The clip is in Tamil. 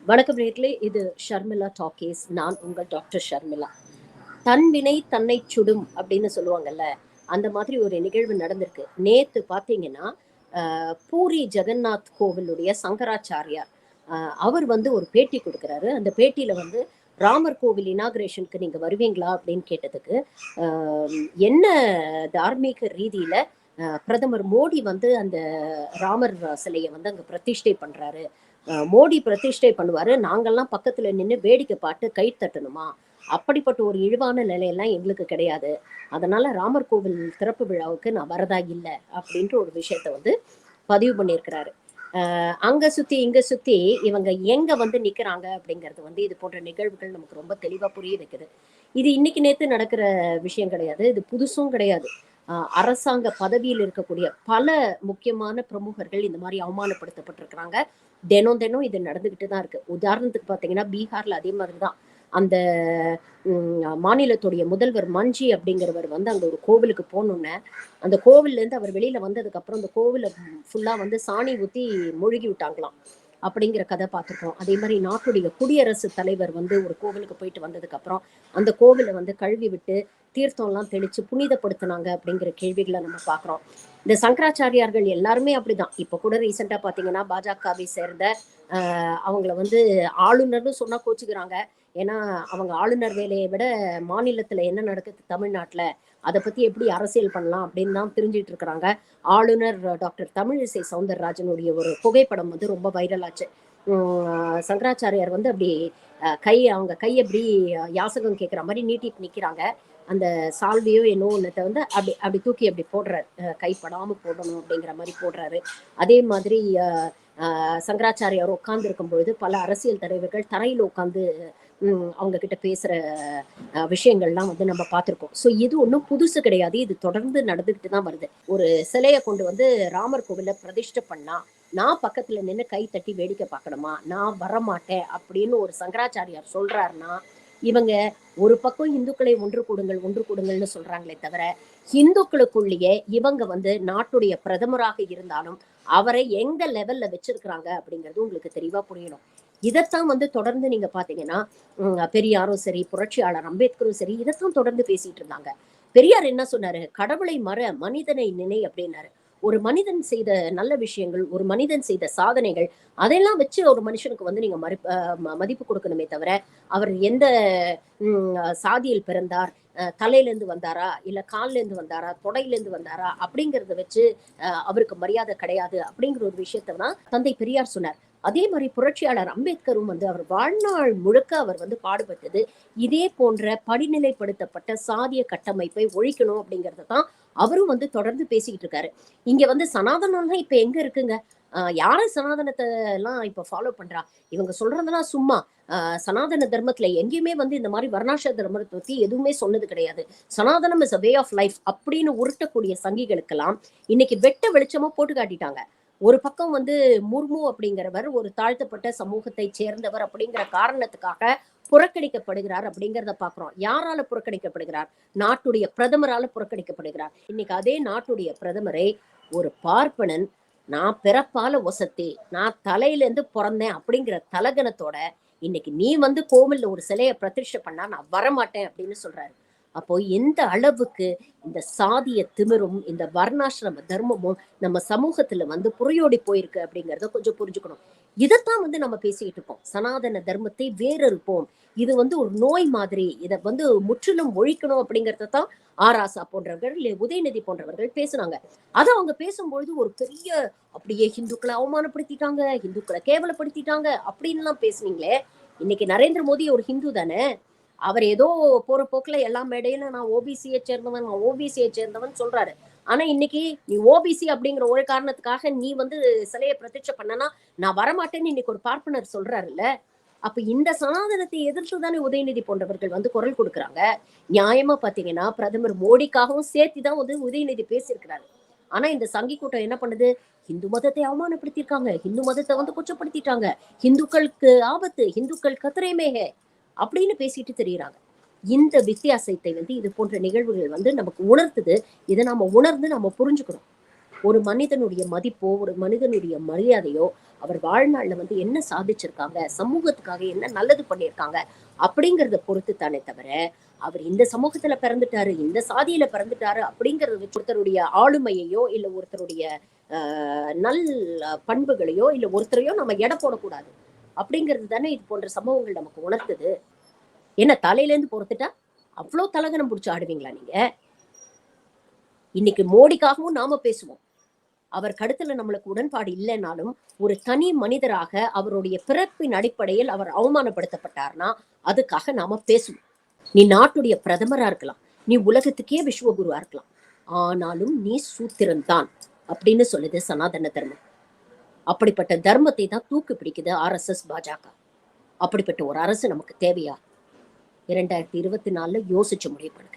வணக்கம் நேர்களே, இது ஷர்மிளா டாக்கீஸ். நான் உங்கள் டாக்டர் ஷர்மிளா. தன் வினை தன்னை சுடும் அப்படின்னு சொல்லுவாங்கல்ல, அந்த மாதிரி ஒரு நிகழ்வு நடந்திருக்கு. நேத்து பார்த்தீங்கன்னா, பூரி ஜெகந்நாத் கோவிலுடைய சங்கராச்சாரியார் அவர் வந்து ஒரு பேட்டி கொடுக்குறாரு. அந்த பேட்டியில வந்து ராமர் கோவில் இனாகுரேஷனுக்கு நீங்க வருவீங்களா அப்படின்னு கேட்டதுக்கு, அ என்ன தார்மீக ரீதியில பிரதமர் மோடி வந்து அந்த ராமர் சிலைய வந்து அங்க பிரதிஷ்டை பண்றாரு. மோடி பிரதிஷ்டை பண்ணுவாரு. நாங்கெல்லாம் பக்கத்துல நின்னு வேடிக்கை பார்த்து கை தட்டணுமா? அப்படிப்பட்ட ஒரு இழிவான நிலையெல்லாம் எங்களுக்கு கிடையாது. அதனால ராமர் கோவில் திறப்பு விழாவுக்கு நான் வரதா இல்ல அப்படின்ற ஒரு விஷயத்த வந்து பதிவு பண்ணியிருக்கிறாரு. அங்க சுத்தி, இங்க சுத்தி இவங்க எங்க வந்து நிக்கிறாங்க அப்படிங்கிறது வந்து இது போன்ற நிகழ்வுகள் நமக்கு ரொம்ப தெளிவா புரிய வைக்குது. இது இன்னைக்கு நேத்து நடக்கிற விஷயம் கிடையாது. இது புதுசும் கிடையாது. அரசாங்க பதவியில் இருக்கக்கூடிய பல முக்கியமான பிரமுகர்கள் இந்த மாதிரி அவமானப்படுத்தப்பட்டிருக்கிறாங்க. தினம் தினம் இது நடந்துகிட்டு தான் இருக்கு. உதாரணத்துக்கு பார்த்தீங்கன்னா, பீகார்ல அதே மாதிரி தான். அந்த மாநிலத்துடைய முதல்வர் மஞ்சி அப்படிங்கிறவர் வந்து அங்க ஒரு கோவிலுக்கு போனோன்னே, அந்த கோவில்ல இருந்து அவர் வெளியில வந்ததுக்கு அப்புறம் அந்த கோவில ஃபுல்லா வந்து சாணி ஊத்தி மொழுகி விட்டாங்களாம். அப்படிங்கிற கதை பார்த்துருக்கோம். அதே மாதிரி நாட்டுடைய குடியரசுத் தலைவர் வந்து ஒரு கோவிலுக்கு போயிட்டு வந்ததுக்கு அப்புறம் அந்த கோவிலை வந்து கழுவி விட்டு தீர்த்தம்லாம் தெளிச்சு புனிதப்படுத்தினாங்க அப்படிங்கிற கேள்விகளை நம்ம பார்க்குறோம். இந்த சங்கராச்சாரியார்கள் எல்லாருமே அப்படிதான். இப்போ கூட ரீசெண்டாக பார்த்தீங்கன்னா பாஜகவை சேர்ந்த அவங்கள வந்து ஆளுநர்னு சொன்னா கோச்சுக்கிறாங்க. ஏன்னா அவங்க ஆளுநர் வேலையை விட மாநிலத்துல என்ன நடக்குது தமிழ்நாட்டுல அதை பத்தி எப்படி அரசியல் பண்ணலாம் அப்படின்னு தான் தெரிஞ்சிட்டு இருக்கிறாங்க. ஆளுநர் டாக்டர் தமிழிசை சவுந்தரராஜனுடைய ஒரு புகைப்படம் வந்து ரொம்ப வைரல் ஆச்சு. சங்கராச்சாரியார் வந்து அப்படி அவங்க கையை அப்படி யாசகம் கேட்குற மாதிரி நீட்டிட்டு நிக்கிறாங்க. அந்த சால்வையோ என்னோ ஒன்றத்தை வந்து அப்படி அப்படி தூக்கி அப்படி போடுறாரு. கைப்படாம போடணும் அப்படிங்கிற மாதிரி போடுறாரு. அதே மாதிரி சங்கராச்சாரியார் உட்கார்ந்து இருக்கும் பொழுது பல அரசியல் தலைவர்கள் தரையில் உட்கார்ந்து அவங்க கிட்ட பேசுற விஷயங்கள்லாம் வந்து நம்ம பார்த்துருக்கோம். ஸோ இது ஒன்றும் புதுசு கிடையாது. இது தொடர்ந்து நடந்துகிட்டு தான் வருது. ஒரு சிலையை கொண்டு வந்து ராமர் கோவில பிரதிஷ்டை பண்ணா நான் பக்கத்துல நின்று கை தட்டி வேடிக்கை பார்க்கணுமா? நான் வரமாட்டேன் அப்படின்னு ஒரு சங்கராச்சாரியார் சொல்றாருன்னா, இவங்க ஒரு பக்கம் இந்துக்களை ஒன்று கூடுங்கள் ஒன்று கூடுங்கள்னு சொல்றாங்களே தவிர, இந்துக்களுக்குள்ளேயே இவங்க வந்து நாட்டுடைய பிரதமராக இருந்தாலும் அவரை எந்த லெவல்ல வச்சிருக்கிறாங்க அப்படிங்கிறது உங்களுக்கு தெளிவா புரியணும். இதைத்தான் வந்து தொடர்ந்து நீங்க பாத்தீங்கன்னா, பெரியாரும் சரி, புரட்சியாளர் அம்பேத்கரும் சரி, இதைத்தான் தொடர்ந்து பேசிட்டு இருந்தாங்க. பெரியார் என்ன சொன்னாரு? கடவுளை மற, மனிதனை நினை அப்படின்னாரு. ஒரு மனிதன் செய்த நல்ல விஷயங்கள், ஒரு மனிதன் செய்த சாதனைகள், அதெல்லாம் வச்சு ஒரு மனுஷனுக்கு வந்து நீங்க மதிப்பு கொடுக்கணுமே தவிர, அவர் எந்த சாதியில் பிறந்தார், தலையில இருந்து வந்தாரா, இல்ல கால்ல இருந்து வந்தாரா, தொடையில இருந்து வந்தாரா அப்படிங்கறத வச்சு அவருக்கு மரியாதை கிடையாது அப்படிங்கிற ஒரு விஷயத்த தான் தந்தை பெரியார் சொன்னார். அதே மாதிரி புரட்சியாளர் அம்பேத்கரும் வந்து அவர் வாழ்நாள் முழுக்க அவர் வந்து பாடுபட்டது இதே போன்ற படிநிலைப்படுத்தப்பட்ட சாதிய கட்டமைப்பை ஒழிக்கணும் அப்படிங்கறத தான் அவரும் வந்து தொடர்ந்து பேசிக்கிட்டு இருக்காரு. இங்க வந்து சனாதனம் இப்ப எங்க இருக்குங்க? யாரும் சனாதனத்தை எல்லாம் இப்ப ஃபாலோ பண்றா? இவங்க சொல்றதெல்லாம் சும்மா. சனாதன தர்மத்துல எங்கேயுமே வந்து இந்த மாதிரி வர்ணாசிர தர்மத்தை பத்தி எதுவுமே சொன்னது கிடையாது. சனாதனம் is a way of life அப்படின்னு உருட்டக்கூடிய சங்கிகளுக்கெல்லாம் இன்னைக்கு வெட்ட வெளிச்சமா போட்டு காட்டிட்டாங்க. ஒரு பக்கம் வந்து முர்மு அப்படிங்கிறவர் ஒரு தாழ்த்தப்பட்ட சமூகத்தை சேர்ந்தவர் அப்படிங்கிற காரணத்துக்காக புறக்கணிக்கப்படுகிறார் அப்படிங்கிறத பாக்குறோம். யாரால புறக்கணிக்கப்படுகிறார்? நாட்டுடைய பிரதமரால புறக்கணிக்கப்படுகிறார். இன்னைக்கு அதே நாட்டுடைய பிரதமரை ஒரு பார்ப்பனன் நான் பிறப்பால ஒசத்தி, நான் தலையில இருந்து பிறந்தேன் அப்படிங்கிற தலகணத்தோட இன்னைக்கு நீ வந்து கோவில்ல ஒரு சிலையை பிரதிஷ்டை பண்ணா நான் வரமாட்டேன் அப்படின்னு சொல்றாரு. அப்போ எந்த அளவுக்கு இந்த சாதிய திமிரும் இந்த வர்ணாசிரம தர்மமும் நம்ம சமூகத்துல வந்து புறையோடி போயிருக்கு அப்படிங்கறத கொஞ்சம் புரிஞ்சுக்கணும். இதைத்தான் வந்து நம்ம பேசிட்டு இருக்கோம். சனாதன தர்மத்தை வேறறுப்போம். இது வந்து ஒரு நோய் மாதிரி. இதை வந்து முற்றிலும் ஒழிக்கணும் அப்படிங்கறத தான் ஆராசா போன்றவர்கள், உதயநிதி போன்றவர்கள் பேசுனாங்க. அதை அவங்க பேசும்பொழுது ஒரு பெரிய அப்படியே இந்துக்களை அவமானப்படுத்திட்டாங்க, இந்துக்களை கேவலப்படுத்திட்டாங்க அப்படின்னு எல்லாம் பேசுனீங்களே. இன்னைக்கு நரேந்திர மோடி ஒரு ஹிந்து தானே? அவர் ஏதோ போற போக்குல எல்லா மேடையில நான் ஓபிசியை சேர்ந்தவன், நான் ஓபிசியை சேர்ந்தவன் சொல்றாரு. ஆனா இன்னைக்கு நீ ஓபிசி அப்படிங்கிற ஒரு காரணத்துக்காக நீ வந்து சிலையை பிரதிஷ்டை பண்ணனா நான் வரமாட்டேன்னு இன்னைக்கு ஒரு பார்ப்பனர் சொல்றாருல்ல. அப்ப இந்த சனாதனத்தை எதிர்த்து தானே உதயநிதி போன்றவர்கள் வந்து குரல் கொடுக்குறாங்க. நியாயமா பாத்தீங்கன்னா பிரதமர் மோடிக்காகவும் சேர்த்துதான் வந்து உதயநிதி பேசியிருக்கிறாரு. ஆனா இந்த சங்கி கூட்டம் என்ன பண்ணுது? இந்து மதத்தை அவமானப்படுத்தியிருக்காங்க, இந்து மதத்தை வந்து குற்றப்படுத்திட்டாங்க, இந்துக்களுக்கு ஆபத்து, இந்துக்கள் கத்திரேமேக அப்படின்னு பேசிட்டு தெரியுறாங்க. இந்த வித்தியாசத்தை வந்து இது போன்ற நிகழ்வுகள் வந்து நமக்கு உணர்த்துது. இதை நாம உணர்ந்து நம்ம புரிஞ்சுக்கணும். ஒரு மனிதனுடைய மதிப்போ, ஒரு மனிதனுடைய மரியாதையோ, அவர் வாழ்நாள்ல வந்து என்ன சாதிச்சிருக்காங்க, சமூகத்துக்காக என்ன நல்லது பண்ணியிருக்காங்க, அப்படிங்கிறத பொறுத்து தானே தவிர, அவர் இந்த சமூகத்துல பிறந்துட்டாரு, இந்த சாதியில பிறந்துட்டாரு அப்படிங்கிறத வச்சு ஒருத்தருடைய ஆளுமையையோ, இல்ல ஒருத்தருடைய நல் பண்புகளையோ, இல்ல ஒருத்தரையோ நம்ம எடை போடக்கூடாது. அப்படிங்கிறது தானே இது போன்ற சம்பவங்கள் நமக்கு உணர்த்துது. என்ன தலையில இருந்து பொறுத்துட்டா, அவ்ளோ தலகணம் புடிச்சு ஆடுவீங்களா நீங்க? இன்னைக்கு மோடிக்காகவும் நாம பேசுவோம். அவர் கருத்துல நம்மளுக்கு உடன்பாடு இல்லைனாலும், ஒரு தனி மனிதராக அவருடைய பிறப்பின் அடிப்படையில் அவர் அவமானப்படுத்தப்பட்டார்னா, அதுக்காக நாம பேசுவோம். நீ நாட்டுடைய பிரதமரா இருக்கலாம். நீ உலகத்துக்கே விஸ்வகுருவா இருக்கலாம். ஆனாலும் நீ சூத்திரன் தான் அப்படின்னு சொல்லுது சனாதன தர்மம். அப்படிப்பட்ட தர்மத்தை தான் தூக்கு பிடிக்குது RSS, பாஜக. அப்படிப்பட்ட ஒரு அரசு நமக்கு தேவையா? 2024 யோசிச்சு முடிவு பண்ணுங்க.